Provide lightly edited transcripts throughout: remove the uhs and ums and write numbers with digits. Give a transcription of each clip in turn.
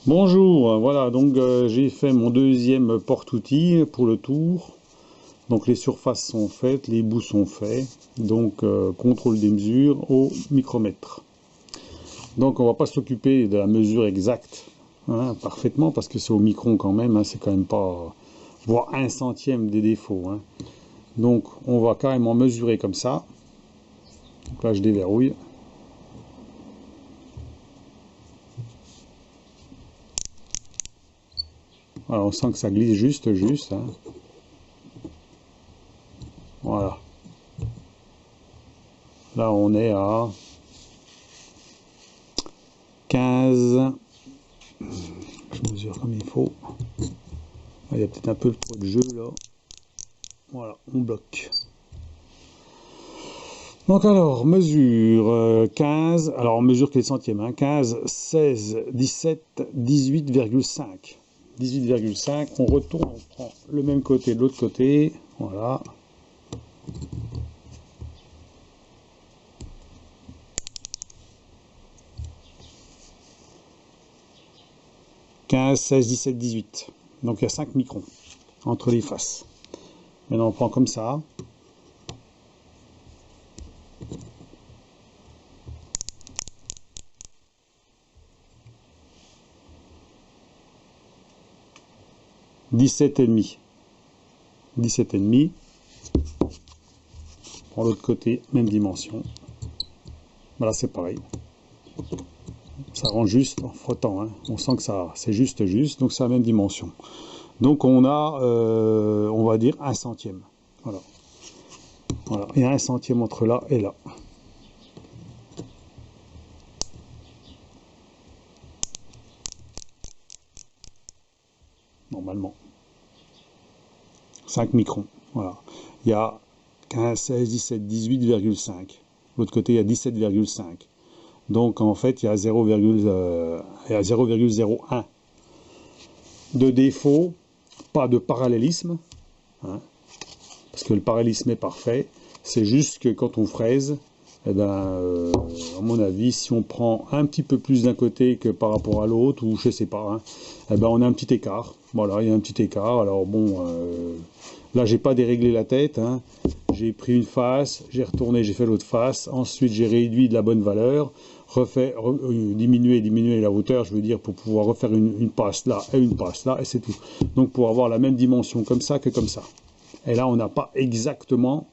Bonjour, voilà, donc j'ai fait mon deuxième porte-outil pour le tour. Donc les surfaces sont faites, les bouts sont faits. Donc contrôle des mesures au micromètre. Donc on va pas s'occuper de la mesure exacte hein, parfaitement parce que c'est au micron quand même, hein, c'est quand même pas voire un centième des défauts. Hein. Donc on va carrément mesurer comme ça. Donc là je déverrouille. Alors on sent que ça glisse juste. Hein. Voilà. Là on est à 15. Je mesure comme il faut. Il y a peut-être un peu trop de jeu là. Voilà, on bloque. Donc alors, mesure 15, alors on mesure que les centièmes, hein, 15, 16, 17, 18,5. 18,5, on retourne, on prend le même côté de l'autre côté, voilà. « 15, 16, 17, 18. Donc il y a 5 microns entre les faces. Maintenant on prend comme ça. « 17,5. 17,5. Pour l'autre côté, même dimension. Voilà, c'est pareil. Ça rend juste en frottant, hein. On sent que ça, c'est juste, donc c'est la même dimension. Donc on a, on va dire, un centième. Voilà. Voilà. Il y a un centième entre là et là. Normalement. 5 microns. Voilà. Il y a 15, 16, 17, 18,5. L'autre côté, il y a 17,5. Donc en fait, il y a 0,01 de défaut, pas de parallélisme, hein, parce que le parallélisme est parfait. C'est juste que quand on fraise, eh ben, à mon avis, si on prend un petit peu plus d'un côté que par rapport à l'autre, ou je sais pas, hein, eh ben, on a un petit écart. Voilà, il y a un petit écart. Alors bon, là, j'ai pas déréglé la tête. Hein. J'ai pris une face, j'ai retourné, j'ai fait l'autre face. Ensuite, j'ai réduit de la bonne valeur, diminuer la hauteur, je veux dire, pour pouvoir refaire une passe là et une passe là, et c'est tout. Donc, pour avoir la même dimension comme ça que comme ça. Et là, on n'a pas exactement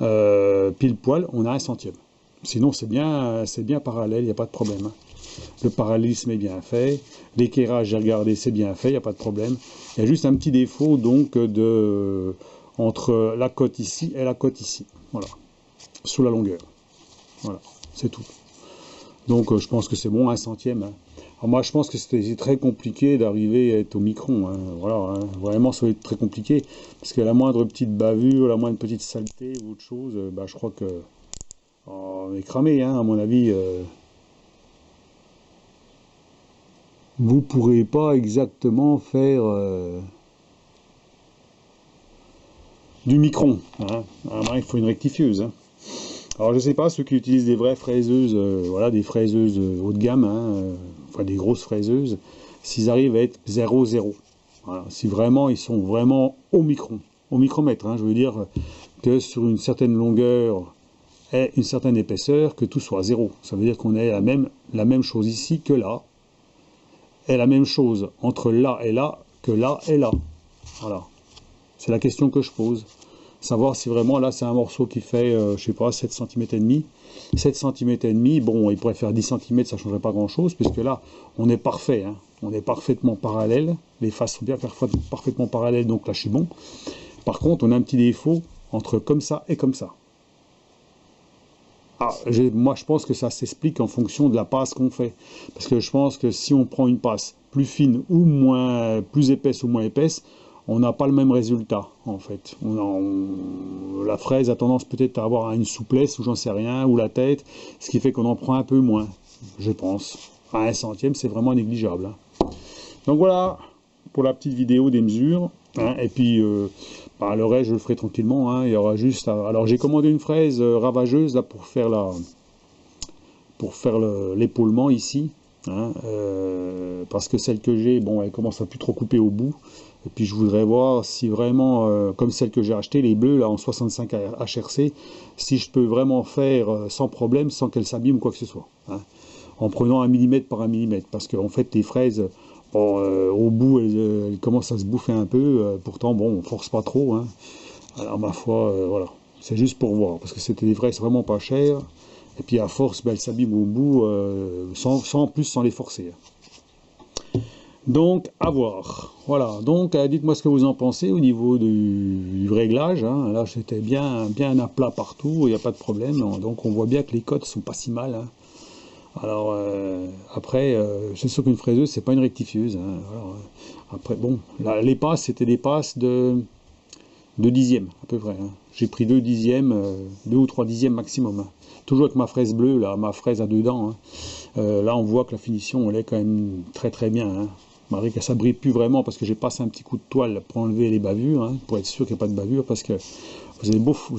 pile poil, on a un centième. Sinon, c'est bien parallèle, il n'y a pas de problème. Hein. Le parallélisme est bien fait, l'équerrage, j'ai regardé, c'est bien fait, il n'y a pas de problème. Il y a juste un petit défaut donc entre la cote ici et la cote ici. Voilà, sous la longueur. Voilà, c'est tout. Donc je pense que c'est bon, un centième. Hein. Alors moi je pense que c'était très compliqué d'arriver à être au micron. Hein. Voilà, hein. Vraiment ça va être très compliqué. Parce que la moindre petite bavure, la moindre petite saleté ou autre chose, bah, je crois que on est cramé, hein, à mon avis. Vous pourrez pas exactement faire du micron. Hein. Il faut une rectifieuse. Hein. Alors je sais pas, ceux qui utilisent des vraies fraiseuses, voilà, des fraiseuses haut de gamme, hein, enfin des grosses fraiseuses, s'ils arrivent à être 0,0. Voilà, si vraiment ils sont vraiment au micron, au micromètre, hein, je veux dire que sur une certaine longueur et une certaine épaisseur, que tout soit 0. Ça veut dire qu'on ait la même chose ici que là, et la même chose entre là et là que là et là. Voilà. C'est la question que je pose. Savoir si vraiment là c'est un morceau qui fait, je sais pas, 7 cm et demi. 7 cm et demi, bon, il pourrait faire 10 cm, ça ne changerait pas grand chose, puisque là, on est parfait, hein. On est parfaitement parallèle. Les faces sont bien parfaitement parallèles, donc là je suis bon. Par contre, on a un petit défaut entre comme ça et comme ça. Ah, moi je pense que ça s'explique en fonction de la passe qu'on fait. Parce que je pense que si on prend une passe plus fine ou moins, plus épaisse ou moins épaisse, on n'a pas le même résultat en fait. La fraise a tendance peut-être à avoir une souplesse ou j'en sais rien, ou la tête, ce qui fait qu'on en prend un peu moins, je pense. À un centième, c'est vraiment négligeable. Hein. Donc voilà pour la petite vidéo des mesures. Hein, et puis bah, le reste, je le ferai tranquillement. Hein, il y aura juste. Alors j'ai commandé une fraise ravageuse là pour faire l'épaulement ici. hein, parce que celle que j'ai, bon, elle commence à plus trop couper au bout. Et puis je voudrais voir si vraiment, comme celle que j'ai achetée, les bleus là en 65 HRC, si je peux vraiment faire sans problème, sans qu'elle s'abîme ou quoi que ce soit, hein, en prenant 1 mm par 1 mm, parce qu'en fait les fraises, bon, au bout elles commencent à se bouffer un peu, pourtant bon, on force pas trop, hein. Alors ma foi, voilà, c'est juste pour voir, parce que c'était des fraises vraiment pas chères, et puis à force, ben, elles s'abîment au bout, sans les forcer. Donc, à voir. Voilà, donc dites-moi ce que vous en pensez au niveau du réglage, hein. Là, c'était bien à plat partout, il n'y a pas de problème. Donc, on voit bien que les cotes sont pas si mal, hein. Alors, après, c'est sûr qu'une fraiseuse, c'est pas une rectifieuse, hein. Alors, après, bon, là, les passes, c'était des passes de dixièmes, à peu près, hein. J'ai pris 2 dixièmes, 2 ou 3 dixièmes maximum, hein. Toujours avec ma fraise bleue, là, ma fraise à 2 dents, hein. Là, on voit que la finition, elle est quand même très très bien, hein. Malgré qu'elle ne brille plus vraiment, parce que j'ai passé un petit coup de toile pour enlever les bavures, hein, pour être sûr qu'il n'y a pas de bavure, parce que vous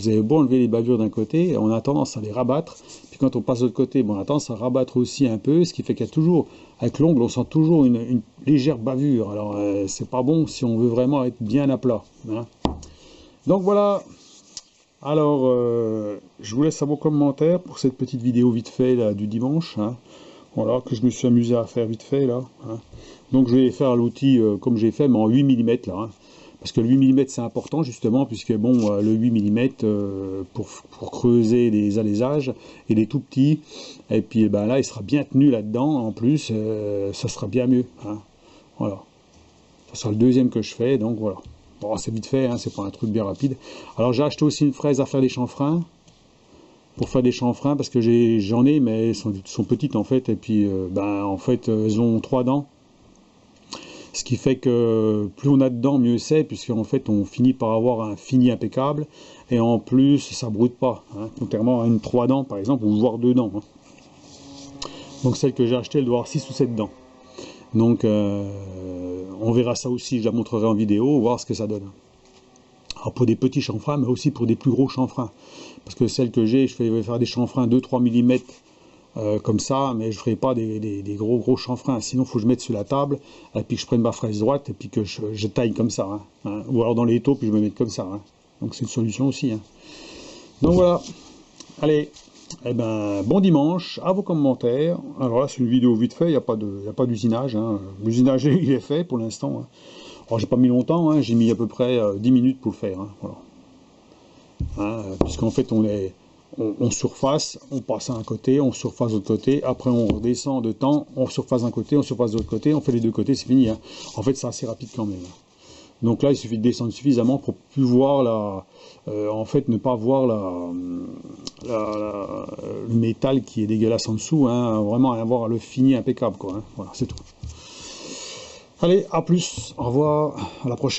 avez beau enlever les bavures d'un côté, on a tendance à les rabattre, puis quand on passe de l'autre côté, bon, on a tendance à rabattre aussi un peu, ce qui fait qu'il y a toujours, avec l'ongle, on sent toujours une légère bavure. Alors, c'est pas bon si on veut vraiment être bien à plat, hein. Donc voilà. Alors, je vous laisse à vos commentaires pour cette petite vidéo vite fait là, du dimanche, hein. Voilà, que je me suis amusé à faire vite fait là, hein. Donc je vais faire l'outil comme j'ai fait, mais en 8 mm là, hein. Parce que le 8 mm c'est important justement, puisque bon, le 8 mm pour creuser les alaisages, il est tout petit, et puis ben, là il sera bien tenu là-dedans, en plus, ça sera bien mieux, hein. Voilà. Ça sera le deuxième que je fais, donc voilà. Bon, c'est vite fait, hein, c'est pas un truc bien rapide. Alors j'ai acheté aussi une fraise à faire des chanfreins, pour faire des chanfreins, parce que j'en ai, mais elles sont petites en fait, et puis ben, en fait elles ont 3 dents, ce qui fait que plus on a de dents, mieux c'est, puisqu'en fait on finit par avoir un fini impeccable, et en plus ça broute pas, hein, contrairement à une 3 dents par exemple, ou voire 2 dents, hein. Donc celle que j'ai achetée, elle doit avoir 6 ou 7 dents. Donc on verra ça aussi, je la montrerai en vidéo, voir ce que ça donne. Alors pour des petits chanfreins, mais aussi pour des plus gros chanfreins. Parce que celle que j'ai, je vais faire des chanfreins 2-3 mm comme ça, mais je ne ferai pas des gros chanfreins. Sinon, il faut que je mette sur la table, et puis que je prenne ma fraise droite, et puis que je taille comme ça, hein, hein. Ou alors dans les taux, puis je me mette comme ça, hein. Donc c'est une solution aussi, hein. Donc voilà, allez, eh ben, bon dimanche, à vos commentaires. Alors là, c'est une vidéo vite fait, il n'y a pas d'usinage, hein. L'usinage, il est fait pour l'instant, hein. Alors j'ai pas mis longtemps, hein, j'ai mis à peu près 10 minutes pour le faire, hein, voilà. Hein, puisqu'en fait on surface, on passe à un côté, on surface de l'autre côté, après on redescend de temps, on surface d'un côté, on surface de l'autre côté, on fait les deux côtés, c'est fini, hein. En fait c'est assez rapide quand même. Donc là il suffit de descendre suffisamment pour plus voir en fait ne pas voir le métal qui est dégueulasse en dessous, hein, vraiment avoir le fini impeccable, quoi, hein. Voilà, c'est tout. Allez, à plus, au revoir, à la prochaine.